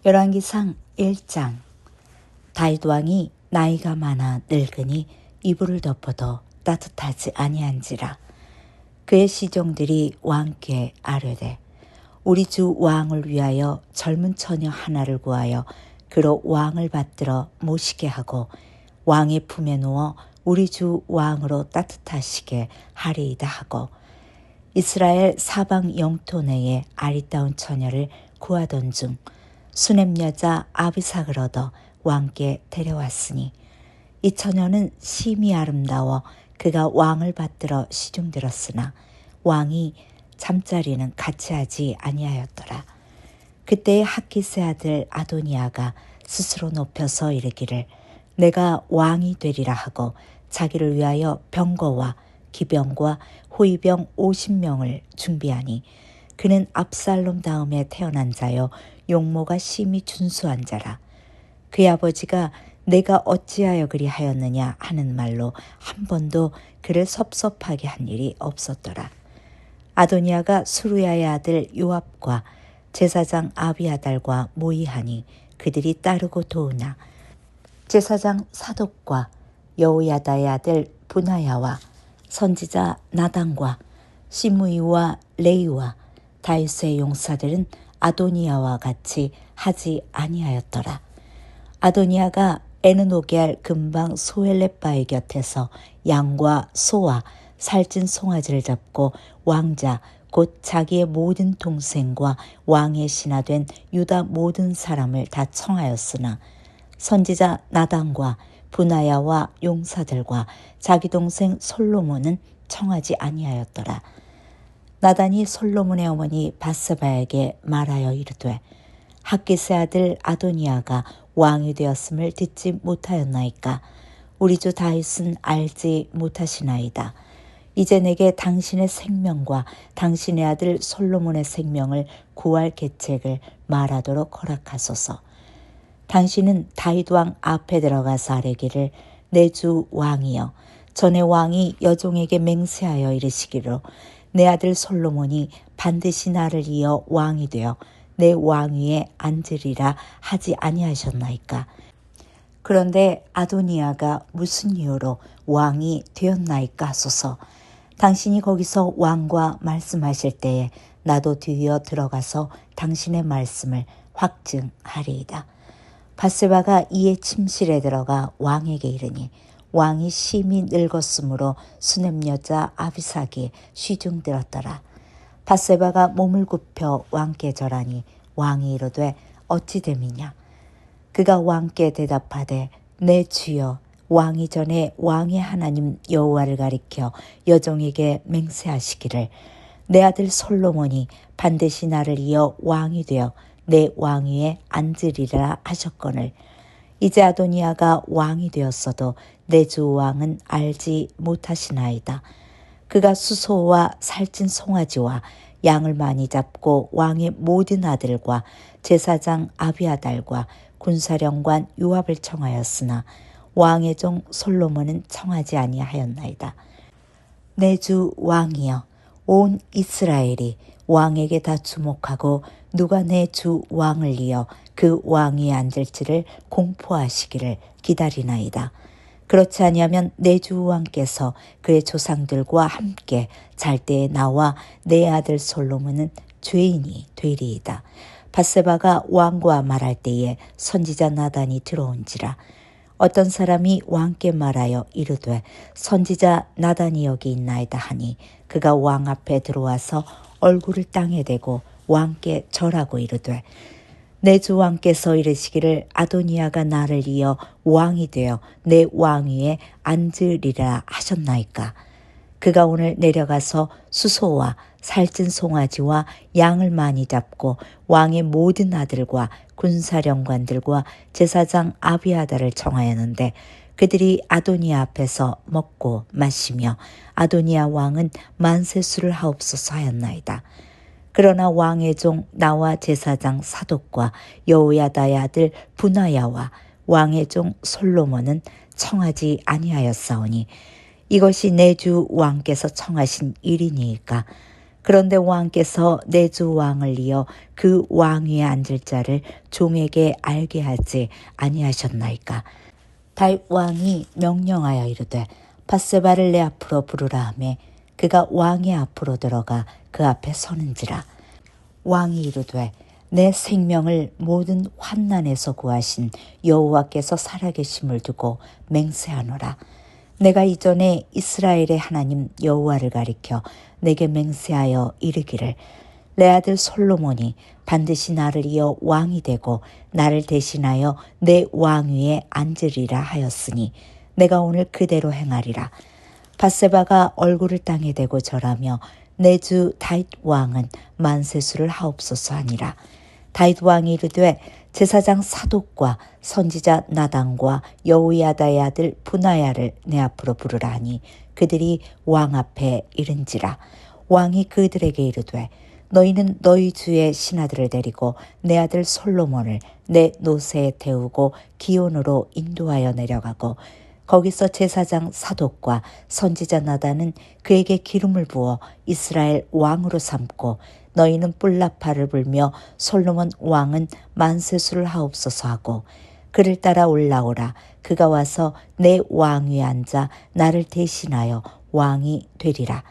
열왕기상 1장. 다윗 왕이 나이가 많아 늙으니 이불을 덮어도 따뜻하지 아니한지라. 그의 시종들이 왕께 아뢰되 우리 주 왕을 위하여 젊은 처녀 하나를 구하여 그로 왕을 받들어 모시게 하고 왕의 품에 누워 우리 주 왕으로 따뜻하시게 하리이다 하고 이스라엘 사방 영토 내에 아리따운 처녀를 구하던 중 수넴 여자 아비삭을 얻어 왕께 데려왔으니 이 처녀는 심히 아름다워 그가 왕을 받들어 시중들었으나 왕이 잠자리는 같이 하지 아니하였더라. 그때의 학기스 아들 아도니아가 스스로 높여서 이르기를 내가 왕이 되리라 하고 자기를 위하여 병거와 기병과 호위병 50명을 준비하니 그는 압살롬 다음에 태어난 자요 용모가 심히 준수한 자라. 그의 아버지가 내가 어찌하여 그리하였느냐 하는 말로 한 번도 그를 섭섭하게 한 일이 없었더라. 아도니아가 수루야의 아들 요압과 제사장 아비아달과 모의하니 그들이 따르고 도우나 제사장 사독과 여호야다의 아들 분하야와 선지자 나단과 시므이와 레이와 다윗의 용사들은 아도니아와 같이 하지 아니하였더라. 아도니아가 에느노게알 근방 소엘레바의 곁에서 양과 소와 살찐 송아지를 잡고 왕자 곧 자기의 모든 동생과 왕의 신하된 유다 모든 사람을 다 청하였으나 선지자 나단과 분하야와 용사들과 자기 동생 솔로몬은 청하지 아니하였더라. 나단이 솔로몬의 어머니 밧세바에게 말하여 이르되 학기스 아들 아도니아가 왕이 되었음을 듣지 못하였나이까. 우리 주 다윗은 알지 못하시나이다. 이제 내게 당신의 생명과 당신의 아들 솔로몬의 생명을 구할 계책을 말하도록 허락하소서. 당신은 다윗 왕 앞에 들어가서 아뢰기를 내 주 왕이여 전에 왕이 여종에게 맹세하여 이르시기로 내 아들 솔로몬이 반드시 나를 이어 왕이 되어 내 왕위에 앉으리라 하지 아니하셨나이까. 그런데 아도니아가 무슨 이유로 왕이 되었나이까 하소서. 당신이 거기서 왕과 말씀하실 때에 나도 뒤이어 들어가서 당신의 말씀을 확증하리이다. 밧세바가 이에 침실에 들어가 왕에게 이르니 왕이 심히 늙었으므로 수넴 여자 아비삭이 시중들었더라. 밧세바가 몸을 굽혀 왕께 절하니 왕이 이르되 어찌 됨이냐. 그가 왕께 대답하되 내 주여 왕이 전에 왕의 하나님 여호와를 가리켜 여종에게 맹세하시기를 내 아들 솔로몬이 반드시 나를 이어 왕이 되어 내 왕위에 앉으리라 하셨거늘 이제 아도니아가 왕이 되었어도 내 주 왕은 알지 못하시나이다. 그가 수소와 살찐 송아지와 양을 많이 잡고 왕의 모든 아들과 제사장 아비아달과 군사령관 요압을 청하였으나 왕의 종 솔로몬은 청하지 아니하였나이다. 내 주 왕이여 온 이스라엘이 왕에게 다 주목하고 누가 내 주 왕을 이어 그 왕위에 앉을지를 공포하시기를 기다리나이다. 그렇지 아니하면 내 주 왕께서 그의 조상들과 함께 잘 때에 나와 내 아들 솔로몬은 죄인이 되리이다. 밧세바가 왕과 말할 때에 선지자 나단이 들어온지라. 어떤 사람이 왕께 말하여 이르되 선지자 나단이 여기 있나이다 하니 그가 왕 앞에 들어와서 얼굴을 땅에 대고 왕께 절하고 이르되 내 주 왕께서 이르시기를 아도니아가 나를 이어 왕이 되어 내 왕위에 앉으리라 하셨나이까. 그가 오늘 내려가서 수소와 살찐 송아지와 양을 많이 잡고 왕의 모든 아들과 군사령관들과 제사장 아비아달을 청하였는데 그들이 아도니아 앞에서 먹고 마시며 아도니아 왕은 만세수를 하옵소서 하였나이다. 그러나 왕의 종 나와 제사장 사독과 여호야다의 아들 분하야와 왕의 종 솔로몬은 청하지 아니하였사오니 이것이 내 주 왕께서 청하신 일이니이까. 그런데 왕께서 내 주 왕을 이어 그 왕 위에 앉을 자를 종에게 알게 하지 아니하셨나이까. 다윗 왕이 명령하여 이르되 밧세바를 내 앞으로 부르라 하매 그가 왕의 앞으로 들어가 그 앞에 서는지라. 왕이 이르되 내 생명을 모든 환난에서 구하신 여호와께서 살아계심을 두고 맹세하노라. 내가 이전에 이스라엘의 하나님 여호와를 가리켜 내게 맹세하여 이르기를 내 아들 솔로몬이 반드시 나를 이어 왕이 되고 나를 대신하여 내 왕 위에 앉으리라 하였으니 내가 오늘 그대로 행하리라. 밧세바가 얼굴을 땅에 대고 절하며 내 주 다윗 왕은 만세수를 하옵소서 하니라. 다윗 왕이 이르되 제사장 사독과 선지자 나단과 여호야다의 아들 브나야를 내 앞으로 부르라 하니 그들이 왕 앞에 이른지라. 왕이 그들에게 이르되 너희는 너희 주의 신하들을 데리고 내 아들 솔로몬을 내 노새에 태우고 기온으로 인도하여 내려가고 거기서 제사장 사독과 선지자 나단은 그에게 기름을 부어 이스라엘 왕으로 삼고 너희는 뿔나파를 불며 솔로몬 왕은 만세수를 하옵소서 하고 그를 따라 올라오라. 그가 와서 내 왕 위에 앉아 나를 대신하여 왕이 되리라.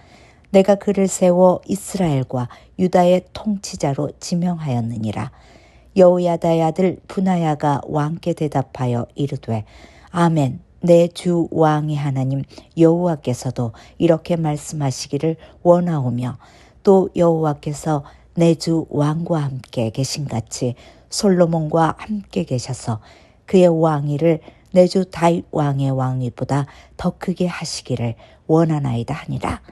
내가 그를 세워 이스라엘과 유다의 통치자로 지명하였느니라. 여호야다의 아들 브나야가 왕께 대답하여 이르되 아멘. 내 주 왕의 하나님 여호와께서도 이렇게 말씀하시기를 원하오며 또 여호와께서 내 주 왕과 함께 계신같이 솔로몬과 함께 계셔서 그의 왕위를 내 주 다윗 왕의 왕위보다 더 크게 하시기를 원하나이다 하니라.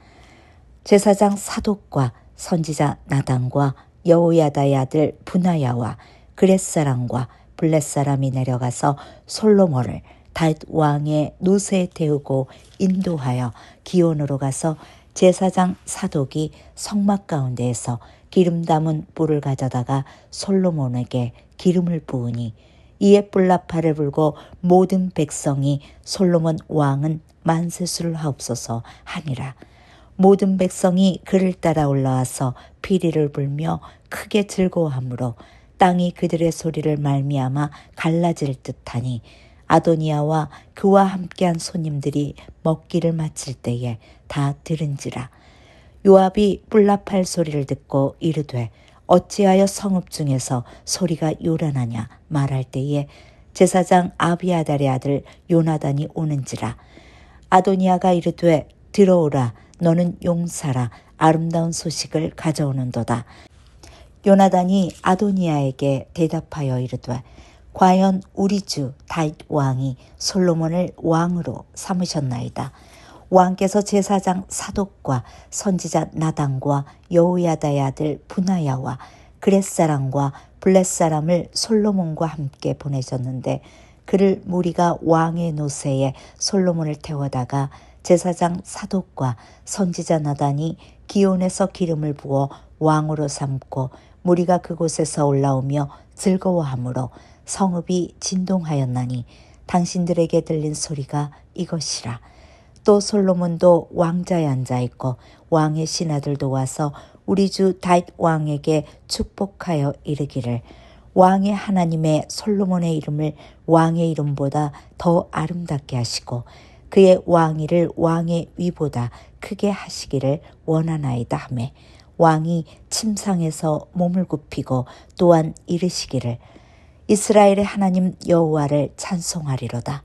제사장 사독과 선지자 나단과 여호야다의 아들 브나야와 그렛 사람과 블렛 사람이 내려가서 솔로몬을 다윗 왕의 노새에 태우고 인도하여 기온으로 가서 제사장 사독이 성막 가운데에서 기름 담은 뿔을 가져다가 솔로몬에게 기름을 부으니 이에 뿔나파를 불고 모든 백성이 솔로몬 왕은 만세수를 하옵소서 하니라. 모든 백성이 그를 따라 올라와서 피리를 불며 크게 즐거워하므로 땅이 그들의 소리를 말미암아 갈라질 듯하니 아도니아와 그와 함께한 손님들이 먹기를 마칠 때에 다 들은지라. 요압이 뿔나팔 소리를 듣고 이르되 어찌하여 성읍 중에서 소리가 요란하냐 말할 때에 제사장 아비아달의 아들 요나단이 오는지라. 아도니아가 이르되 들어오라. 너는 용사라. 아름다운 소식을 가져오는도다. 요나단이 아도니아에게 대답하여 이르되 과연 우리 주 다윗 왕이 솔로몬을 왕으로 삼으셨나이다. 왕께서 제사장 사독과 선지자 나단과 여호야다의 아들 브나야와 그렛 사람과 블렛 사람을 솔로몬과 함께 보내셨는데 그를 무리가 왕의 노새에 솔로몬을 태워다가 제사장 사독과 선지자 나단이 기온에서 기름을 부어 왕으로 삼고 무리가 그곳에서 올라오며 즐거워하므로 성읍이 진동하였나니 당신들에게 들린 소리가 이것이라. 또 솔로몬도 왕자에 앉아있고 왕의 신하들도 와서 우리 주 다윗 왕에게 축복하여 이르기를 왕의 하나님의 솔로몬의 이름을 왕의 이름보다 더 아름답게 하시고 그의 왕위를 왕의 위보다 크게 하시기를 원하나이다 하매 왕이 침상에서 몸을 굽히고 또한 이르시기를 이스라엘의 하나님 여호와를 찬송하리로다.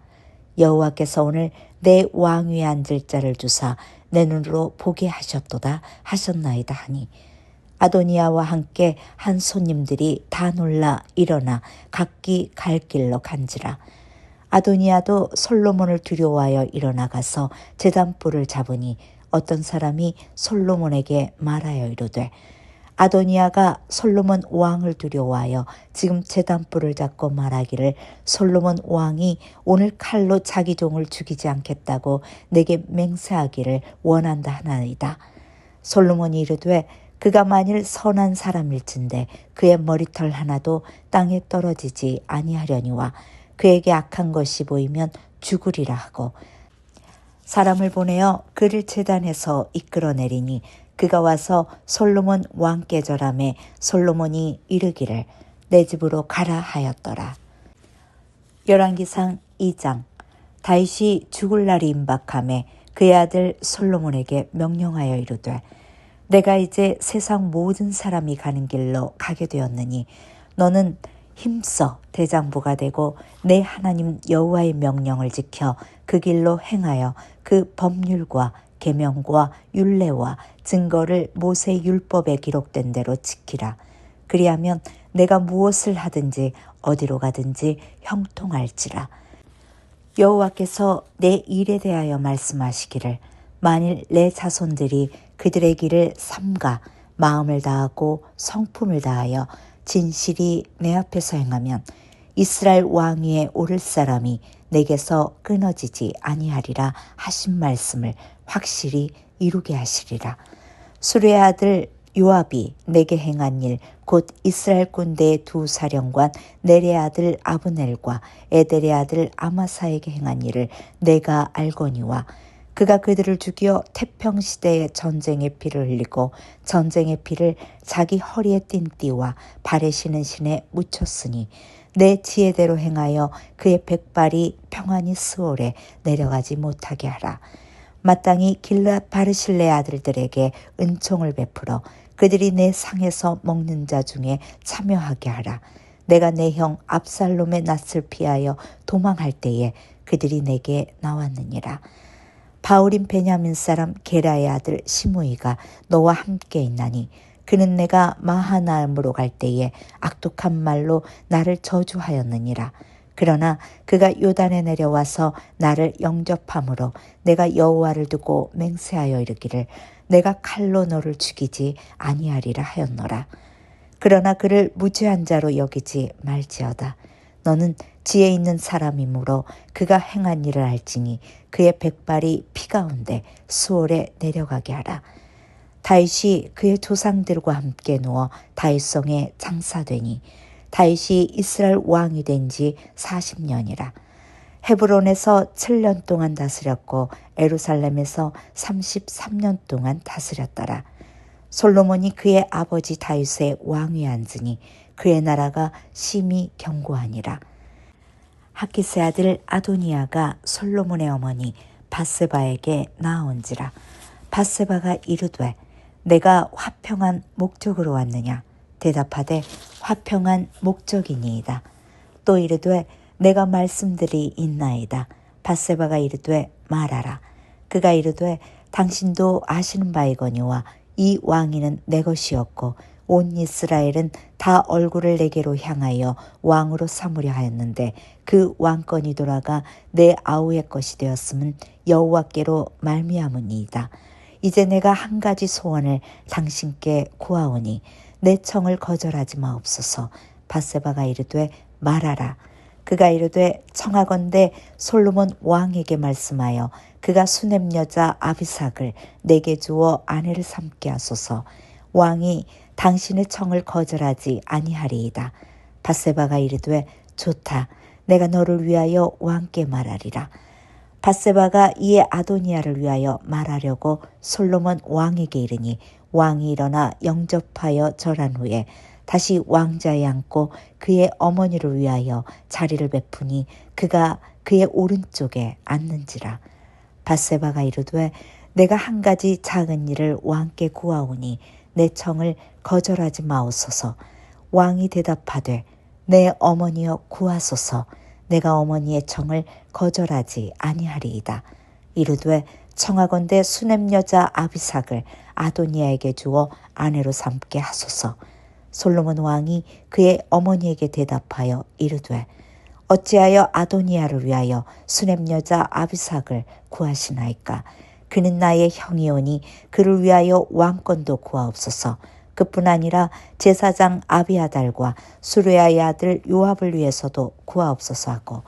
여호와께서 오늘 내 왕 위에 앉을 자를 주사 내 눈으로 보게 하셨도다 하셨나이다 하니 아도니아와 함께 한 손님들이 다 놀라 일어나 각기 갈 길로 간지라. 아도니아도 솔로몬을 두려워하여 일어나가서 제단불을 잡으니 어떤 사람이 솔로몬에게 말하여 이르되 아도니아가 솔로몬 왕을 두려워하여 지금 제단불을 잡고 말하기를 솔로몬 왕이 오늘 칼로 자기 종을 죽이지 않겠다고 내게 맹세하기를 원한다 하나이다. 솔로몬이 이르되 그가 만일 선한 사람일진데 그의 머리털 하나도 땅에 떨어지지 아니하려니와 그에게 악한 것이 보이면 죽으리라 하고 사람을 보내어 그를 제단에서 이끌어내리니 그가 와서 솔로몬 왕께 절하매 솔로몬이 이르기를 내 집으로 가라 하였더라. 열왕기상 2장. 다윗이 죽을 날이 임박하매 그의 아들 솔로몬에게 명령하여 이르되 내가 이제 세상 모든 사람이 가는 길로 가게 되었느니 너는 힘써 대장부가 되고 내 하나님 여호와의 명령을 지켜 그 길로 행하여 그 법률과 계명과 율례와 증거를 모세 율법에 기록된 대로 지키라. 그리하면 내가 무엇을 하든지 어디로 가든지 형통할지라. 여호와께서 내 일에 대하여 말씀하시기를 만일 내 자손들이 그들의 길을 삼가 마음을 다하고 성품을 다하여 진실이 내 앞에서 행하면 이스라엘 왕위에 오를 사람이 내게서 끊어지지 아니하리라 하신 말씀을 확실히 이루게 하시리라. 수르의 아들 요압이 내게 행한 일 곧 이스라엘 군대의 두 사령관 넬의 아들 아브넬과 에델의 아들 아마사에게 행한 일을 내가 알거니와 그가 그들을 죽여 태평시대의 전쟁의 피를 흘리고 전쟁의 피를 자기 허리에 띤 띠와 발에 신은 신에 묻혔으니 내 지혜대로 행하여 그의 백발이 평안히 스올에 내려가지 못하게 하라. 마땅히 길앗 바르실레 아들들에게 은총을 베풀어 그들이 내 상에서 먹는 자 중에 참여하게 하라. 내가 내 형 압살롬의 낯을 피하여 도망할 때에 그들이 내게 나왔느니라. 바울인 베냐민 사람 게라의 아들 시므이가 너와 함께 있나니 그는 내가 마하나임으로 갈 때에 악독한 말로 나를 저주하였느니라. 그러나 그가 요단에 내려와서 나를 영접함으로 내가 여호와를 두고 맹세하여 이르기를 내가 칼로 너를 죽이지 아니하리라 하였노라. 그러나 그를 무죄한 자로 여기지 말지어다. 너는 지혜 있는 사람이므로 그가 행한 일을 알지니 그의 백발이 피 가운데 수월에 내려가게 하라. 다윗이 그의 조상들과 함께 누워 다윗성에 장사되니 다윗이 이스라엘 왕이 된 지 40년이라. 헤브론에서 7년 동안 다스렸고 예루살렘에서 33년 동안 다스렸더라. 솔로몬이 그의 아버지 다윗의 왕위에 앉으니 그의 나라가 심히 견고하니라. 하키스의 아들 아도니아가 솔로몬의 어머니 밧세바에게 나아온지라. 밧세바가 이르되 내가 화평한 목적으로 왔느냐? 대답하되 화평한 목적이니이다. 또 이르되 내가 말씀들이 있나이다. 밧세바가 이르되 말하라. 그가 이르되 당신도 아시는 바이거니와 이 왕위는 내 것이었고 온 이스라엘은 다 얼굴을 내게로 향하여 왕으로 삼으려 하였는데 그 왕권이 돌아가 내 아우의 것이 되었음은 여호와께로 말미암으니이다. 이제 내가 한 가지 소원을 당신께 구하오니 내 청을 거절하지 마옵소서. 밧세바가 이르되 말하라. 그가 이르되 청하건대 솔로몬 왕에게 말씀하여 그가 수넴 여자 아비삭을 내게 주어 아내를 삼게 하소서. 왕이 당신의 청을 거절하지 아니하리이다. 밧세바가 이르되 좋다. 내가 너를 위하여 왕께 말하리라. 밧세바가 이에 아도니아를 위하여 말하려고 솔로몬 왕에게 이르니 왕이 일어나 영접하여 절한 후에 다시 왕자에 앉고 그의 어머니를 위하여 자리를 베푸니 그가 그의 오른쪽에 앉는지라. 밧세바가 이르되 내가 한 가지 작은 일을 왕께 구하오니 내 청을 거절하지 마옵소서. 왕이 대답하되 내 어머니여 구하소서. 내가 어머니의 청을 거절하지 아니하리이다. 이르되 청하건대 수넴 여자 아비삭을 아도니아에게 주어 아내로 삼게 하소서. 솔로몬 왕이 그의 어머니에게 대답하여 이르되 어찌하여 아도니아를 위하여 수넴 여자 아비삭을 구하시나이까? 그는 나의 형이오니 그를 위하여 왕권도 구하옵소서. 그뿐 아니라 제사장 아비아달과 수르야의 아들 요압을 위해서도 구하옵소서 하고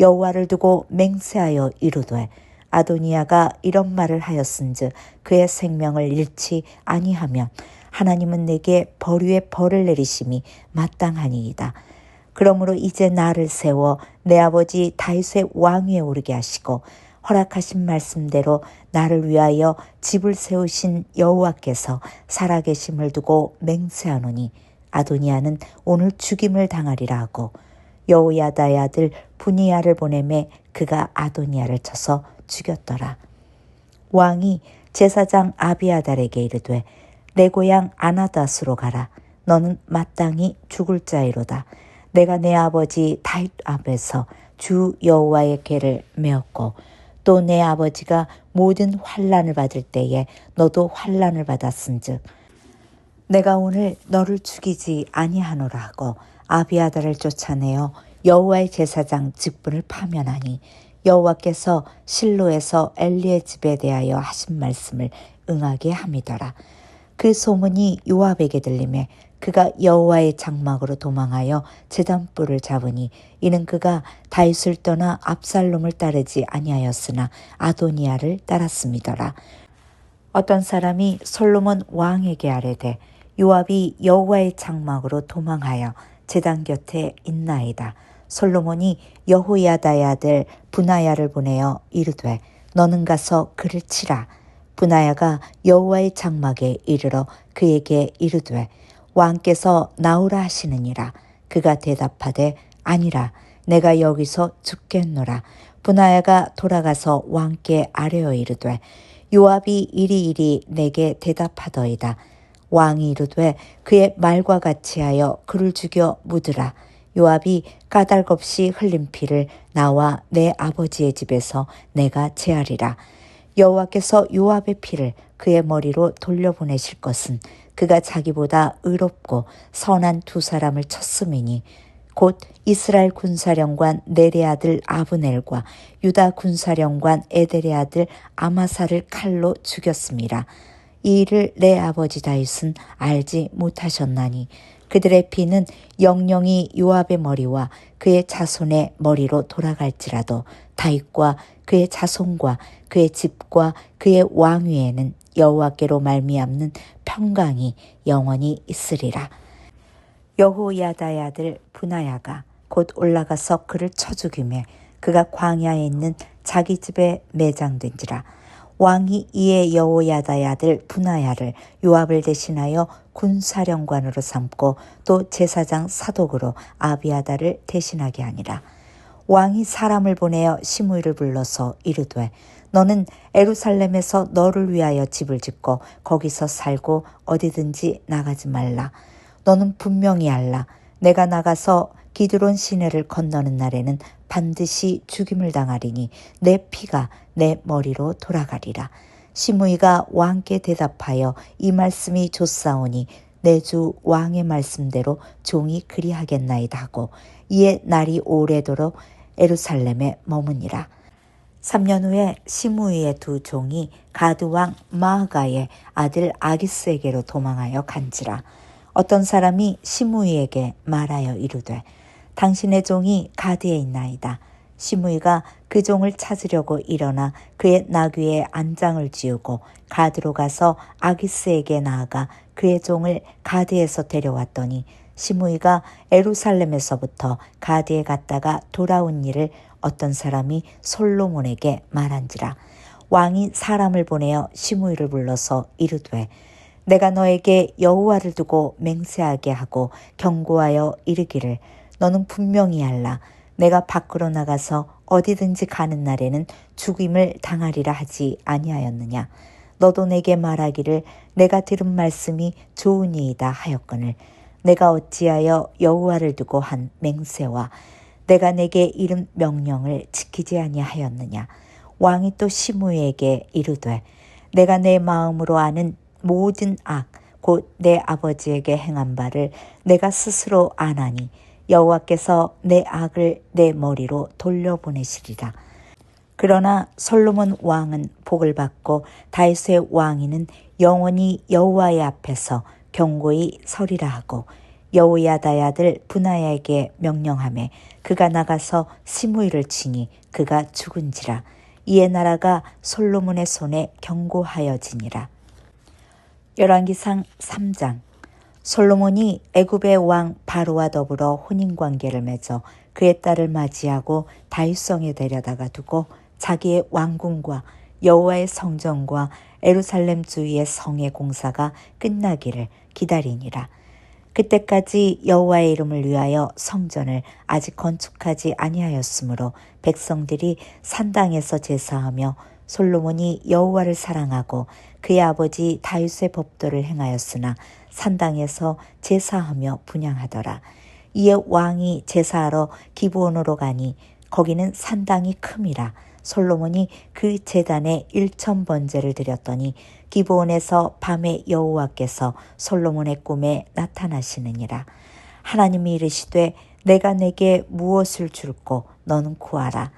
여호와를 두고 맹세하여 이르되 아도니아가 이런 말을 하였은즉 그의 생명을 잃지 아니하면 하나님은 내게 벌 위에 벌을 내리심이 마땅하니이다. 그러므로 이제 나를 세워 내 아버지 다윗의 왕위에 오르게 하시고 허락하신 말씀대로 나를 위하여 집을 세우신 여호와께서 살아계심을 두고 맹세하노니 아도니아는 오늘 죽임을 당하리라 하고 여호야다의 아들 분이야를 보내매 그가 아도니아를 쳐서 죽였더라. 왕이 제사장 아비아달에게 이르되 내 고향 아나닷으로 가라. 너는 마땅히 죽을 자이로다. 내가 내 아버지 다윗 앞에서 주 여호와의 궤를 메었고 또 내 아버지가 모든 환난을 받을 때에 너도 환난을 받았은즉 내가 오늘 너를 죽이지 아니하노라 하고 아비아달을 쫓아내어 여호와의 제사장 직분을 파면하니 여호와께서 실로에서 엘리의 집에 대하여 하신 말씀을 응하게 함이더라. 그 소문이 요압에게 들리매 그가 여호와의 장막으로 도망하여 제단불을 잡으니 이는 그가 다윗을 떠나 압살롬을 따르지 아니하였으나 아도니아를 따랐음이더라. 어떤 사람이 솔로몬 왕에게 아뢰되 요압이 여호와의 장막으로 도망하여 제단 곁에 있나이다. 솔로몬이 여호야다의 아들 분하야를 보내어 이르되 너는 가서 그를 치라. 분하야가 여호와의 장막에 이르러 그에게 이르되 왕께서 나오라 하시느니라. 그가 대답하되 아니라 내가 여기서 죽겠노라. 분하야가 돌아가서 왕께 아뢰어 이르되 요압이 이리이리 내게 대답하더이다. 왕이 이르되 그의 말과 같이 하여 그를 죽여 묻으라. 요압이 까닭없이 흘린 피를 나와 내 아버지의 집에서 내가 제하리라. 여호와께서 요압의 피를 그의 머리로 돌려보내실 것은 그가 자기보다 의롭고 선한 두 사람을 쳤음이니 곧 이스라엘 군사령관 넬의 아들 아브넬과 유다 군사령관 에델의 아들 아마사를 칼로 죽였음이라. 이 일을 내 아버지 다윗은 알지 못하셨나니 그들의 피는 영영이 요압의 머리와 그의 자손의 머리로 돌아갈지라도 다윗과 그의 자손과 그의 집과 그의 왕위에는 여호와께로 말미암는 평강이 영원히 있으리라. 여호야다의 아들 분하야가 곧 올라가서 그를 쳐 죽이매 그가 광야에 있는 자기 집에 매장된지라. 왕이 이에 여호야다의 아들 분하야를 요압을 대신하여 군사령관으로 삼고 또 제사장 사독으로 아비아달을 대신하게 하니라. 왕이 사람을 보내어 시므이를 불러서 이르되 너는 예루살렘에서 너를 위하여 집을 짓고 거기서 살고 어디든지 나가지 말라. 너는 분명히 알라. 내가 나가서 기드론 시내를 건너는 날에는 반드시 죽임을 당하리니 내 피가 내 머리로 돌아가리라. 시므이가 왕께 대답하여 이 말씀이 좋사오니 내 주 왕의 말씀대로 종이 그리하겠나이다 하고 이에 날이 오래도록 예루살렘에 머무니라. 3년 후에 시므이의 두 종이 가드 왕 마아가의 아들 아기스에게로 도망하여 간지라. 어떤 사람이 시므이에게 말하여 이르되 당신의 종이 가드에 있나이다. 시므이가 그 종을 찾으려고 일어나 그의 나귀에 안장을 지우고 가드로 가서 아기스에게 나아가 그의 종을 가드에서 데려왔더니 시므이가 예루살렘에서부터 가드에 갔다가 돌아온 일을 어떤 사람이 솔로몬에게 말한지라. 왕이 사람을 보내어 시므이를 불러서 이르되 내가 너에게 여호와를 두고 맹세하게 하고 경고하여 이르기를 너는 분명히 알라. 내가 밖으로 나가서 어디든지 가는 날에는 죽임을 당하리라 하지 아니하였느냐. 너도 내게 말하기를 내가 들은 말씀이 좋으니이다 하였거늘 내가 어찌하여 여호와를 두고 한 맹세와 내가 내게 이른 명령을 지키지 아니하였느냐. 왕이 또 시므이에게 이르되 내가 내 마음으로 아는 모든 악 곧 내 아버지에게 행한 바를 내가 스스로 아나니 여호와께서 내 악을 내 머리로 돌려보내시리라. 그러나 솔로몬 왕은 복을 받고 다윗의 왕위는 영원히 여호와의 앞에서 경고히 서리라 하고 여호야다의 아들 분하야에게 명령하매 그가 나가서 시므이를 치니 그가 죽은지라. 이에 나라가 솔로몬의 손에 경고하여지니라. 열왕기상 3장. 솔로몬이 애굽의 왕 바로와 더불어 혼인관계를 맺어 그의 딸을 맞이하고 다윗성에 데려다가 두고 자기의 왕궁과 여호와의 성전과 예루살렘 주위의 성의 공사가 끝나기를 기다리니라. 그때까지 여호와의 이름을 위하여 성전을 아직 건축하지 아니하였으므로 백성들이 산당에서 제사하며 솔로몬이 여호와를 사랑하고 그의 아버지 다윗의 법도를 행하였으나 산당에서 제사하며 분향하더라. 이에 왕이 제사하러 기브온으로 가니 거기는 산당이 큼이라. 솔로몬이 그 제단에 1,000번제를 드렸더니 기브온에서 밤에 여호와께서 솔로몬의 꿈에 나타나시느니라. 하나님이 이르시되 내가 내게 무엇을 줄꼬 너는 구하라.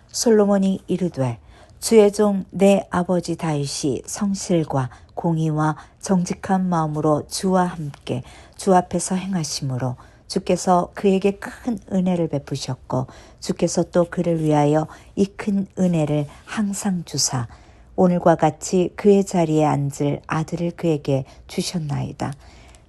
솔로몬이 이르되 주의 종 내 아버지 다윗이 성실과 공의와 정직한 마음으로 주와 함께 주 앞에서 행하심으로 주께서 그에게 큰 은혜를 베푸셨고 주께서 또 그를 위하여 이 큰 은혜를 항상 주사 오늘과 같이 그의 자리에 앉을 아들을 그에게 주셨나이다.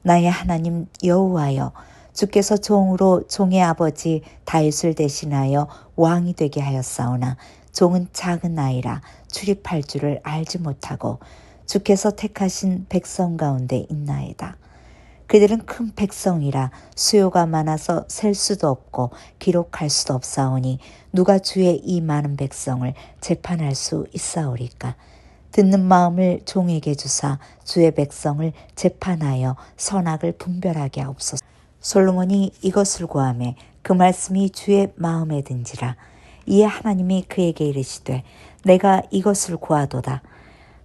나의 하나님 여호와여, 주께서 종으로 종의 아버지 다윗을 대신하여 왕이 되게 하였사오나 종은 작은 아이라 출입할 줄을 알지 못하고 주께서 택하신 백성 가운데 있나이다. 그들은 큰 백성이라 수요가 많아서 셀 수도 없고 기록할 수도 없사오니 누가 주의 이 많은 백성을 재판할 수 있사오리까. 듣는 마음을 종에게 주사 주의 백성을 재판하여 선악을 분별하게 하옵소서. 솔로몬이 이것을 구하매 그 말씀이 주의 마음에 든지라. 이에 하나님이 그에게 이르시되 내가 이것을 구하도다.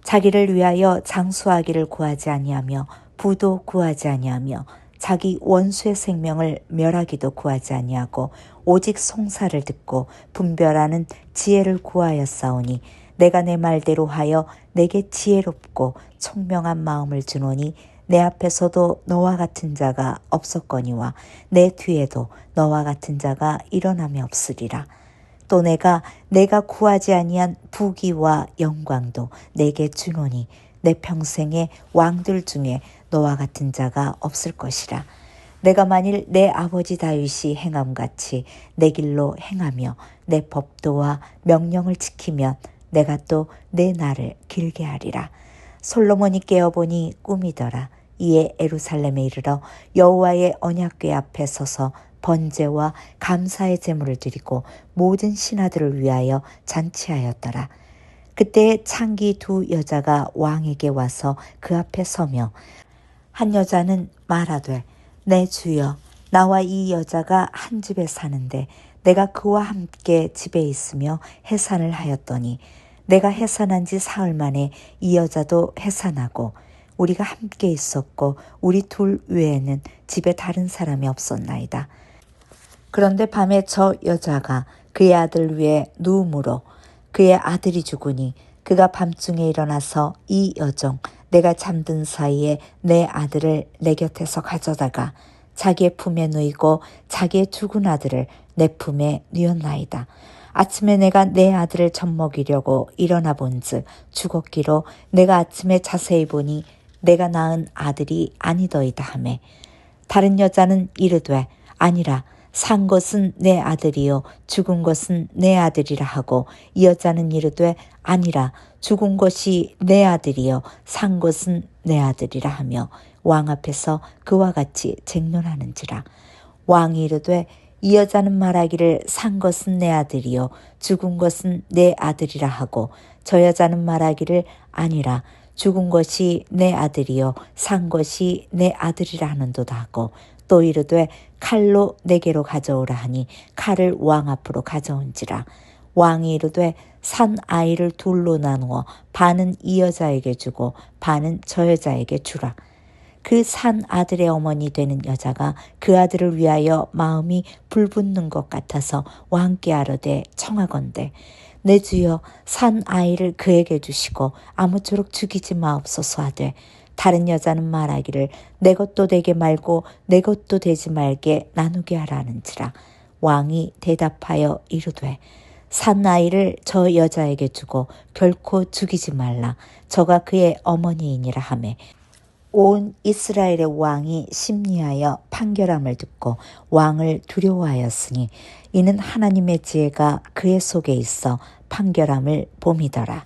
자기를 위하여 장수하기를 구하지 아니하며 부도 구하지 아니하며 자기 원수의 생명을 멸하기도 구하지 아니하고 오직 송사를 듣고 분별하는 지혜를 구하였사오니 내가 내 말대로 하여 내게 지혜롭고 총명한 마음을 주노니 내 앞에서도 너와 같은 자가 없었거니와 내 뒤에도 너와 같은 자가 일어남이 없으리라. 또 내가 구하지 아니한 부귀와 영광도 내게 주노니 내 평생의 왕들 중에 너와 같은 자가 없을 것이라. 내가 만일 내 아버지 다윗이 행함같이 내 길로 행하며 내 법도와 명령을 지키면 내가 또 내 날을 길게 하리라. 솔로몬이 깨어보니 꿈이더라. 이에 예루살렘에 이르러 여호와의 언약궤 앞에 서서 번제와 감사의 제물을 드리고 모든 신하들을 위하여 잔치하였더라. 그때 창기 두 여자가 왕에게 와서 그 앞에 서며 한 여자는 말하되 내 주여 나와 이 여자가 한 집에 사는데 내가 그와 함께 집에 있으며 해산을 하였더니 내가 해산한 지 사흘 만에 이 여자도 해산하고 우리가 함께 있었고 우리 둘 외에는 집에 다른 사람이 없었나이다. 그런데 밤에 저 여자가 그의 아들 위에 누움으로 그의 아들이 죽으니 그가 밤중에 일어나서 이 여종 내가 잠든 사이에 내 아들을 내 곁에서 가져다가 자기의 품에 누이고 자기의 죽은 아들을 내 품에 누였나이다. 아침에 내가 내 아들을 젖먹이려고 일어나 본즉 죽었기로 내가 아침에 자세히 보니 내가 낳은 아들이 아니더이다 하매 다른 여자는 이르되 아니라 산 것은 내 아들이요 죽은 것은 내 아들이라 하고 이 여자는 이르되 아니라 죽은 것이 내 아들이요 산 것은 내 아들이라 하며 왕 앞에서 그와 같이 쟁론하는지라. 왕이 이르되 이 여자는 말하기를 산 것은 내 아들이요 죽은 것은 내 아들이라 하고 저 여자는 말하기를 아니라 죽은 것이 내 아들이요 산 것이 내 아들이라 하는도다 하고 또 이르되 칼로 내게로 가져오라 하니 칼을 왕 앞으로 가져온지라. 왕이 이르되 산 아이를 둘로 나누어 반은 이 여자에게 주고 반은 저 여자에게 주라. 그 산 아들의 어머니 되는 여자가 그 아들을 위하여 마음이 불붙는 것 같아서 왕께 아뢰되 청하건대 내 주여 산 아이를 그에게 주시고 아무쪼록 죽이지 마옵소서 하되 다른 여자는 말하기를 내 것도 되게 말고 내 것도 되지 말게 나누게 하라는지라. 왕이 대답하여 이르되 산 아이를 저 여자에게 주고 결코 죽이지 말라. 저가 그의 어머니이니라 하매 온 이스라엘의 왕이 심리하여 판결함을 듣고 왕을 두려워하였으니 이는 하나님의 지혜가 그의 속에 있어 판결함을 봄이더라.